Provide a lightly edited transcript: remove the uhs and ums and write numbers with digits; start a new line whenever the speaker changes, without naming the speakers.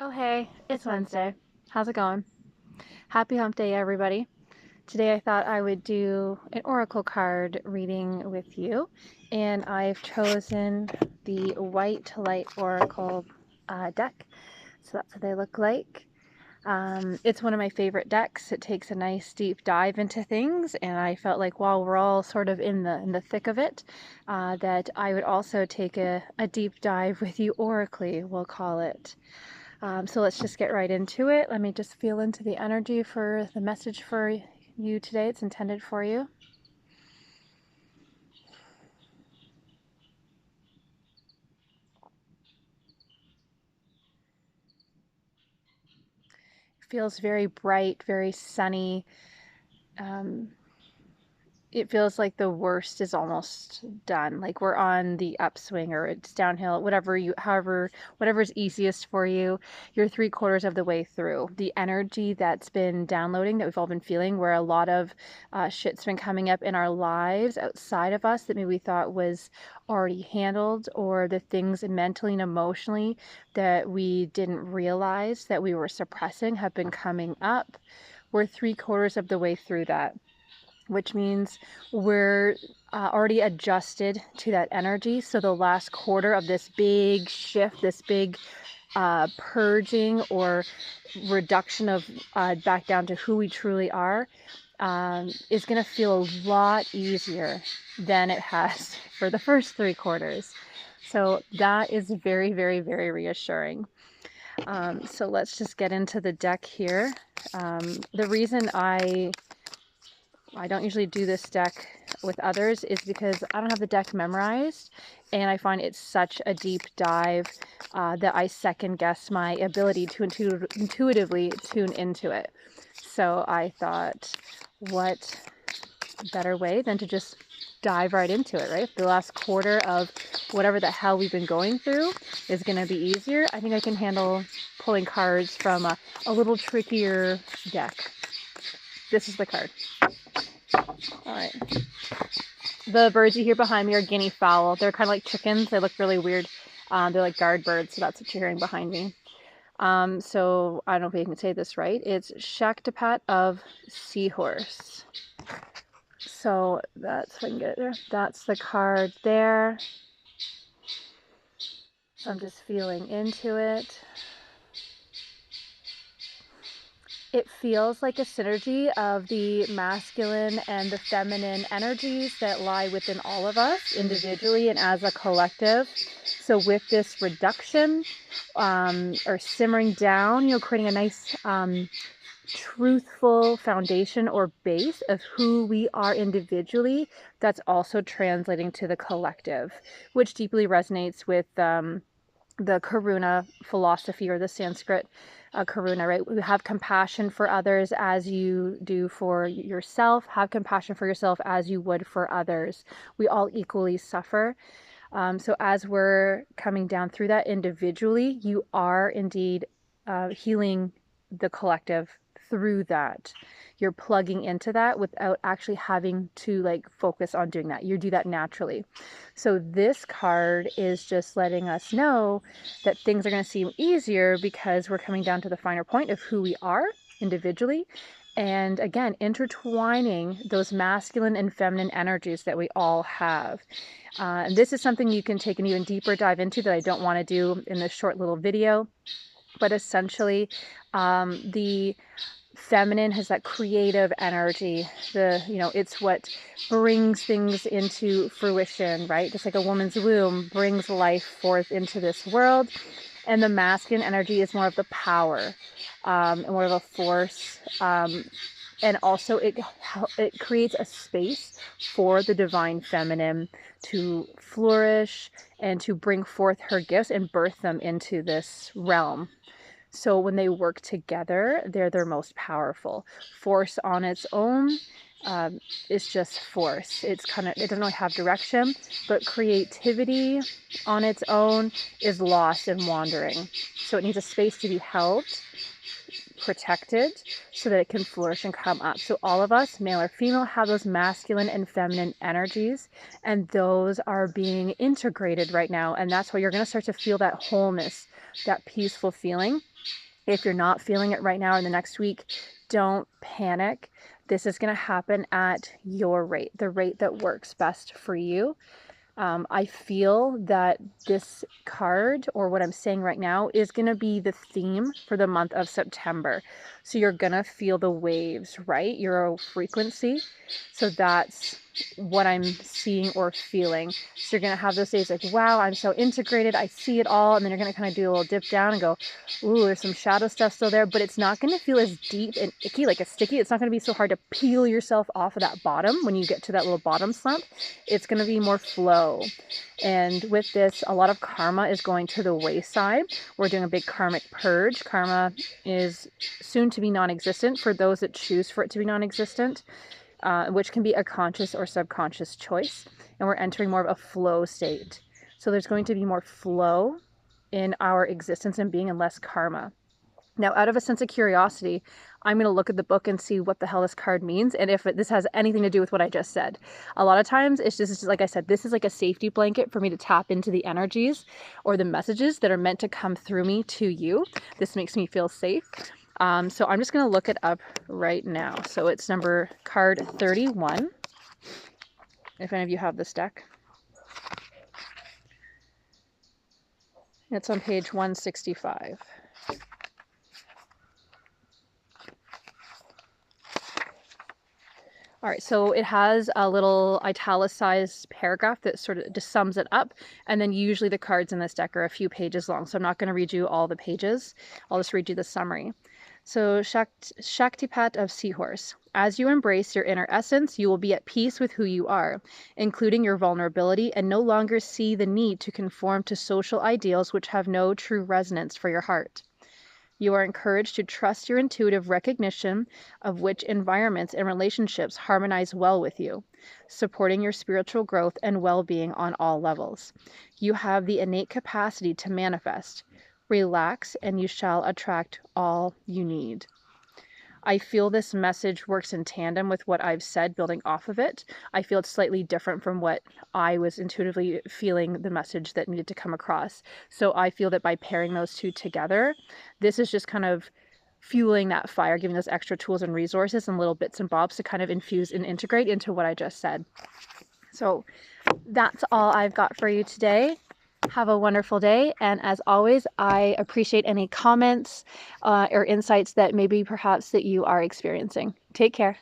Oh hey, it's Wednesday. How's it going? Happy hump day, everybody. Today I thought I would do an oracle card reading with you, and I've chosen the White Light Oracle deck. So that's what they look like. It's one of my favorite decks. It takes a nice deep dive into things, and I felt like while we're all sort of in the thick of it, that I would also take a deep dive with you oracally, we'll call it. So let's just get right into it. Let me just feel into the energy for the message for you today. It's intended for you. It feels very bright, very sunny. Um, it feels like the worst is almost done. Like we're on the upswing or it's downhill, whatever's easiest for you. You're 3/4 of the way through. The energy that's been downloading, that we've all been feeling, where a lot of shit's been coming up in our lives outside of us that maybe we thought was already handled, or the things mentally and emotionally that we didn't realize that we were suppressing have been coming up. We're 3/4 of the way through that, which means we're already adjusted to that energy. So the last quarter of this big shift, this big purging or reduction of back down to who we truly are, is going to feel a lot easier than it has for the first 3/4. So that is very, very, very reassuring. So let's just get into the deck here. The reason I don't usually do this deck with others is because I don't have the deck memorized, and I find it's such a deep dive that I second guess my ability to intuitively tune into it. So I thought, what better way than to just dive right into it, right? If the last quarter of whatever the hell we've been going through is going to be easier, I think I can handle pulling cards from a little trickier deck. This is the card. All right. The birds you hear behind me are guinea fowl. They're kind of like chickens. They look really weird. They're like guard birds, so that's what you're hearing behind me. So I don't know if I can say this right. It's Shaktipat of Seahorse. So that's, if I can get it there. That's the card there. So I'm just feeling into it. It feels like a synergy of the masculine and the feminine energies that lie within all of us individually and as a collective. So with this reduction or simmering down, creating a nice truthful foundation or base of who we are individually, that's also translating to the collective, which deeply resonates with the Karuna philosophy, or the Sanskrit Karuna, right? We have compassion for others as you do for yourself. Have compassion for yourself as you would for others. We all equally suffer. So as we're coming down through that individually, you are indeed healing the collective through that. You're plugging into that without actually having to focus on doing that. You do that naturally. So this card is just letting us know that things are going to seem easier because we're coming down to the finer point of who we are individually. And again, intertwining those masculine and feminine energies that we all have. And this is something you can take an even deeper dive into that I don't want to do in this short little video. But essentially, the feminine has that creative energy. It's what brings things into fruition, right? Just like a woman's womb brings life forth into this world. And the masculine energy is more of the power, and more of a force. And also it creates a space for the divine feminine to flourish and to bring forth her gifts and birth them into this realm. So when they work together, they're their most powerful. Force on its own is just force. It doesn't really have direction, but creativity on its own is lost and wandering. So it needs a space to be held, protected, so that it can flourish and come up. So all of us, male or female, have those masculine and feminine energies, and those are being integrated right now. And that's why you're going to start to feel that wholeness that peaceful feeling. If you're not feeling it right now or the next week, don't panic. This is going to happen at your rate, the rate that works best for you. I feel that this card, or what I'm saying right now, is going to be the theme for the month of September. So you're going to feel the waves, right? Your frequency. So that's what I'm seeing or feeling. So you're going to have those days like, wow, I'm so integrated. I see it all. And then you're going to kind of do a little dip down and go, ooh, there's some shadow stuff still there, but it's not going to feel as deep and icky, like a sticky. It's not going to be so hard to peel yourself off of that bottom when you get to that little bottom slump. It's going to be more flow. And with this, a lot of karma is going to the wayside. We're doing a big karmic purge. Karma is soon to be non-existent for those that choose for it to be non-existent, which can be a conscious or subconscious choice. And we're entering more of a flow state. So there's going to be more flow in our existence and being, and less karma. Now, out of a sense of curiosity, I'm going to look at the book and see what the hell this card means, and if this has anything to do with what I just said. A lot of times, it's just like I said, this is like a safety blanket for me to tap into the energies or the messages that are meant to come through me to you. This makes me feel safe. So I'm just going to look it up right now. So it's card 31, if any of you have this deck. It's on page 165. All right, so it has a little italicized paragraph that sort of just sums it up. And then usually the cards in this deck are a few pages long. So I'm not going to read you all the pages. I'll just read you the summary. So Shaktipat of Seahorse. As you embrace your inner essence, you will be at peace with who you are, including your vulnerability, and no longer see the need to conform to social ideals which have no true resonance for your heart. You are encouraged to trust your intuitive recognition of which environments and relationships harmonize well with you, supporting your spiritual growth and well-being on all levels. You have the innate capacity to manifest. Relax, and you shall attract all you need. I feel this message works in tandem with what I've said, building off of it. I feel it's slightly different from what I was intuitively feeling the message that needed to come across. So I feel that by pairing those two together, this is just kind of fueling that fire, giving those extra tools and resources and little bits and bobs to kind of infuse and integrate into what I just said. So that's all I've got for you today. Have a wonderful day. And as always, I appreciate any comments or insights that maybe perhaps that you are experiencing. Take care.